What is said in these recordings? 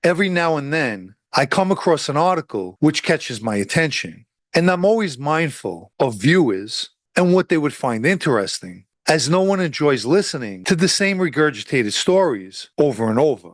Every now and then, I come across an article which catches my attention, and I'm always mindful of viewers and what they would find interesting, as no one enjoys listening to the same regurgitated stories over and over.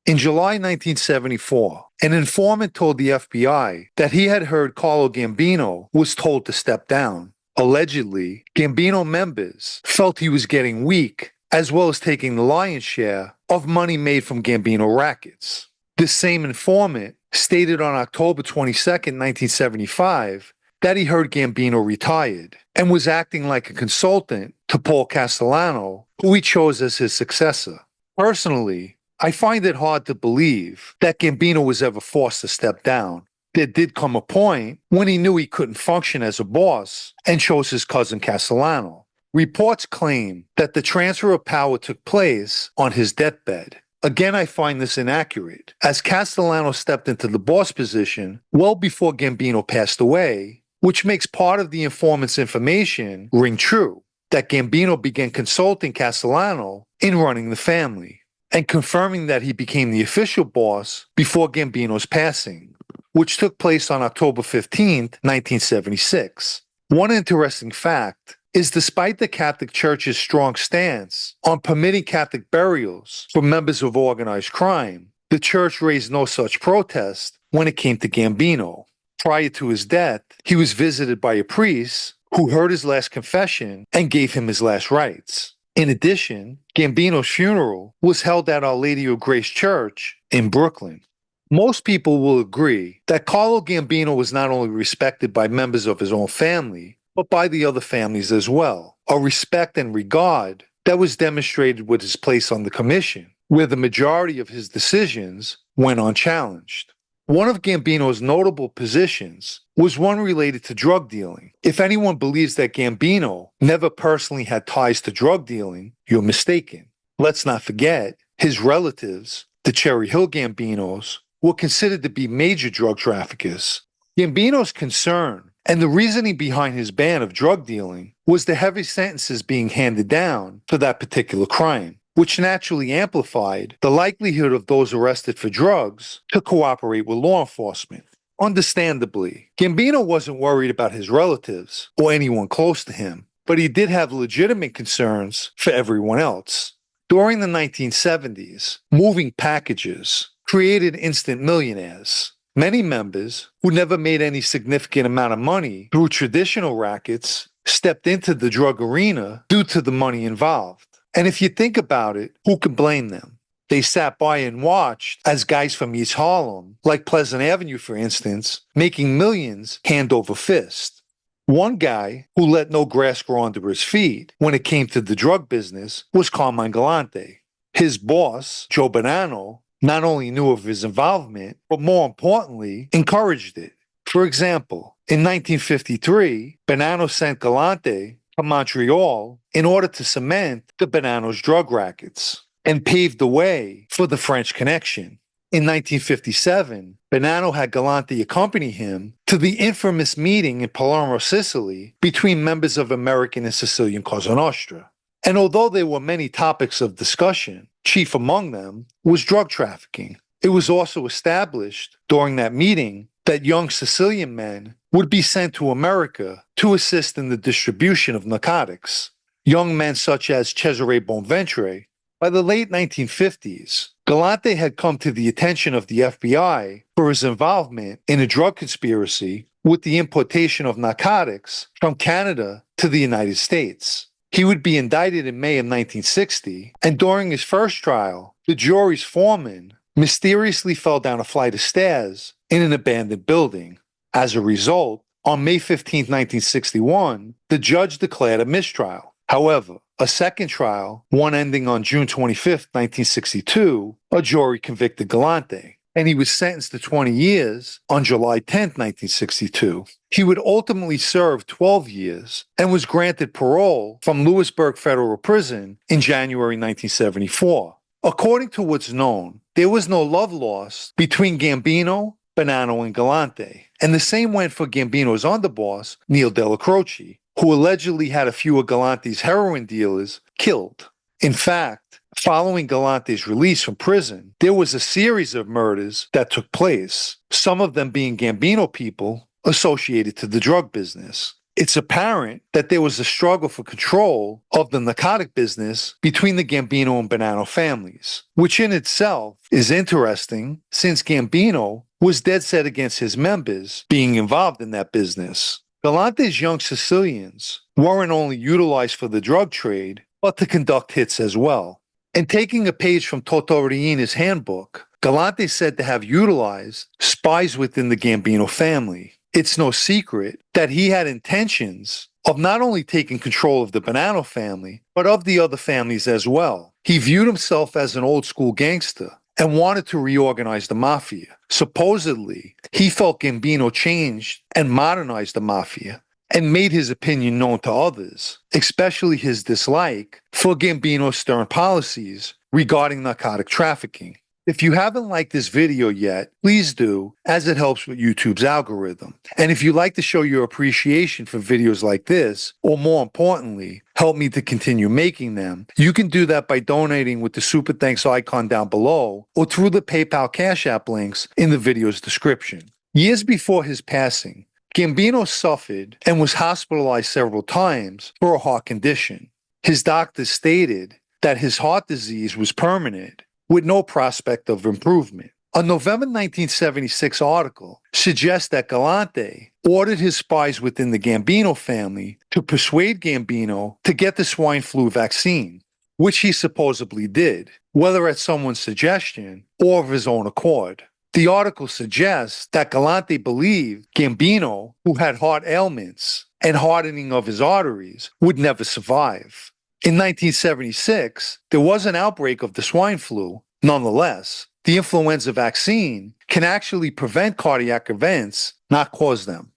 In July 1974, an informant told the FBI that he had heard Carlo Gambino was told to step down. Allegedly, Gambino members felt he was getting weak, as well as taking the lion's share of money made from Gambino rackets. This same informant stated on October 22, 1975, that he heard Gambino retired and was acting like a consultant to Paul Castellano, who he chose as his successor. Personally, I find it hard to believe that Gambino was ever forced to step down. There did come a point when he knew he couldn't function as a boss and chose his cousin Castellano. Reports claim that the transfer of power took place on his deathbed. Again, I find this inaccurate, as Castellano stepped into the boss position well before Gambino passed away, which makes part of the informant's information ring true, that Gambino began consulting Castellano in running the family, and confirming that he became the official boss before Gambino's passing, which took place on October 15, 1976. One interesting fact is, despite the Catholic Church's strong stance on permitting Catholic burials for members of organized crime, the Church raised no such protest when it came to Gambino. Prior to his death, he was visited by a priest who heard his last confession and gave him his last rites. In addition, Gambino's funeral was held at Our Lady of Grace Church in Brooklyn. Most people will agree that Carlo Gambino was not only respected by members of his own family, but by the other families as well, a respect and regard that was demonstrated with his place on the commission, where the majority of his decisions went unchallenged. One of Gambino's notable positions was one related to drug dealing. If anyone believes that Gambino never personally had ties to drug dealing, you're mistaken. Let's not forget, his relatives, the Cherry Hill Gambinos, were considered to be major drug traffickers. Gambino's concern and the reasoning behind his ban of drug dealing was the heavy sentences being handed down for that particular crime, which naturally amplified the likelihood of those arrested for drugs to cooperate with law enforcement. Understandably, Gambino wasn't worried about his relatives or anyone close to him, but he did have legitimate concerns for everyone else. During the 1970s, moving packages created instant millionaires. Many members who never made any significant amount of money through traditional rackets stepped into the drug arena due to the money involved. And if you think about it, who can blame them? They sat by and watched as guys from East Harlem, like Pleasant Avenue for instance, making millions hand over fist. One guy who let no grass grow under his feet when it came to the drug business was Carmine Galante. His boss, Joe Bonanno, not only knew of his involvement, but more importantly, encouraged it. For example, in 1953, Bonanno sent Galante to Montreal in order to cement the Bonanno's drug rackets and paved the way for the French Connection. In 1957, Bonanno had Galante accompany him to the infamous meeting in Palermo, Sicily, between members of American and Sicilian Cosa Nostra. And although there were many topics of discussion, chief among them was drug trafficking. It was also established during that meeting that young Sicilian men would be sent to America to assist in the distribution of narcotics. Young men such as Cesare Bonventre. By the late 1950s, Galante had come to the attention of the FBI for his involvement in a drug conspiracy with the importation of narcotics from Canada to the United States. He would be indicted in May of 1960, and during his first trial, the jury's foreman mysteriously fell down a flight of stairs in an abandoned building. As a result, on May 15, 1961, the judge declared a mistrial. However, a second trial, one ending on June 25, 1962, a jury convicted Galante, and he was sentenced to 20 years on July 10, 1962. He would ultimately serve 12 years and was granted parole from Lewisburg Federal Prison in January 1974. According to what's known, there was no love lost between Gambino, Bonanno, and Galante, and the same went for Gambino's underboss, Neil Della Croce, who allegedly had a few of Galante's heroin dealers killed. In fact, Following Galante's release from prison, there was a series of murders that took place, some of them being Gambino people associated to the drug business. It's apparent that there was a struggle for control of the narcotic business between the Gambino and Bonanno families, which in itself is interesting since Gambino was dead set against his members being involved in that business. Galante's young Sicilians weren't only utilized for the drug trade, but to conduct hits as well. And taking a page from Toto Riina's handbook, Galante said to have utilized spies within the Gambino family. It's no secret that he had intentions of not only taking control of the Bonanno family, but of the other families as well. He viewed himself as an old school gangster and wanted to reorganize the mafia. Supposedly, he felt Gambino changed and modernized the mafia and made his opinion known to others, especially his dislike for Gambino's stern policies regarding narcotic trafficking. If you haven't liked this video yet, please do, as it helps with YouTube's algorithm. And if you'd like to show your appreciation for videos like this, or more importantly, help me to continue making them, you can do that by donating with the Super Thanks icon down below, or through the PayPal Cash App links in the video's description. Years before his passing, Gambino suffered and was hospitalized several times for a heart condition. His doctors stated that his heart disease was permanent, with no prospect of improvement. A November 1976 article suggests that Galante ordered his spies within the Gambino family to persuade Gambino to get the swine flu vaccine, which he supposedly did, whether at someone's suggestion or of his own accord. The article suggests that Galante believed Gambino, who had heart ailments and hardening of his arteries, would never survive. In 1976, there was an outbreak of the swine flu. Nonetheless, the influenza vaccine can actually prevent cardiac events, not cause them.